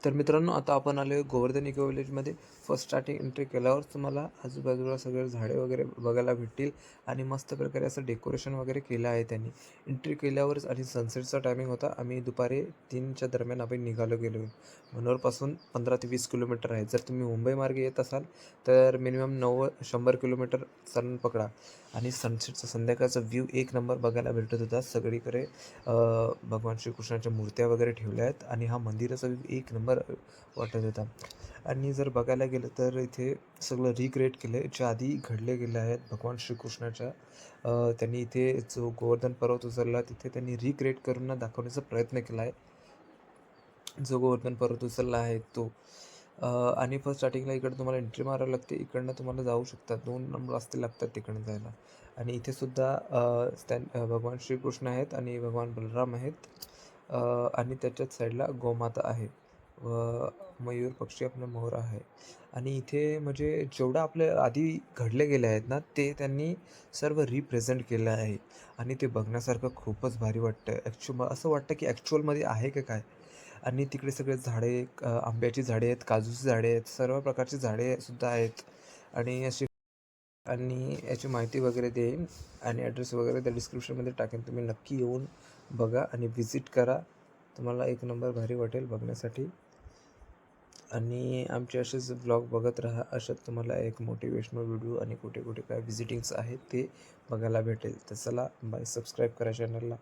तर मित्रांनो, आता आपण आलो आहे गोवर्धन इको विलेजमध्ये. फर्स्ट स्टार्टिंग एंट्री केल्यावर तुम्हाला आजूबाजूला सगळे झाडे वगैरे बघायला भेटतील आणि मस्त प्रकारे असं डेकोरेशन वगैरे केलं आहे त्यांनी. एंट्री केल्यावरच आणि सनसेटचा टायमिंग होता. आम्ही दुपारी 3च्या दरम्यान आम्ही निघालो. मनोरपासून 15 ते 20 किलोमीटर आहे. जर तुम्ही मुंबई मार्गे येत असाल तर मिनिमम 100 किलोमीटर चालून पकडा. आणि सनसेटचा संध्याकाळचा व्ह्यू एक नंबर बघायला भेटत होता. सगळीकडे भगवान श्रीकृष्णाच्या मूर्त्या वगैरे ठेवल्या आहेत आणि हा मंदिराचा व्ह्यू एक नंबर वाटत होता. आणि जर बघायला गेलं तर इथे सगळं रिक्रिएट केलं आहे, जे आधी घडले गेले आहेत भगवान श्रीकृष्णाच्या. त्यांनी इथे जो गोवर्धन पर्वत उचलला तिथे त्यांनी रिक्रिएट करून दाखवण्याचा प्रयत्न केला आहे. जो गोवर्धन पर्वत उचलला आहे तो. आणि फर्स्ट स्टार्टिंगला इकडं तुम्हाला एंट्री मारावी लागते. इकडनं तुम्हाला जाऊ शकतात. 2 रस्ते लागतात तिकडनं जायला. आणि इथे सुद्धा भगवान श्रीकृष्ण आहेत आणि भगवान बलराम आहेत. आणि त्याच्याच साईडला गोमाता आहे व मयूर पक्षी आपला मोर आहे. आणि इथे म्हणजे जेवढं आपले आधी घडले गेले आहेत ना, ते त्यांनी सर्व रिप्रेझेंट केलं आहे. आणि ते बघण्यासारखं खूपच भारी वाटतं. असं वाटतं की ॲक्चुअलमध्ये आहे का काय? आणि तिकडे सगळे झाडे, आंब्याची झाडे आहेत, काजूची झाडे आहेत, सर्व प्रकारची झाडे सुद्धा आहेत. आणि अशी आणि याची माहिती वगैरे देईन आणि ॲड्रेस वगैरे त्या डिस्क्रिप्शनमध्ये टाकेन. तुम्ही नक्की येऊन बघा आणि व्हिजिट करा. तुम्हाला एक नंबर भारी वाटेल बघण्यासाठी. आणि आमचे असेच ब्लॉग बघत राहा. अशात तुम्हाला एक मोटिवेशनल व्हिडिओ आणि कुठे कुठे काय व्हिजिटिंग्स आहेत ते बघायला भेटेल. तर चला बाय. सबस्क्राईब करा चॅनलला.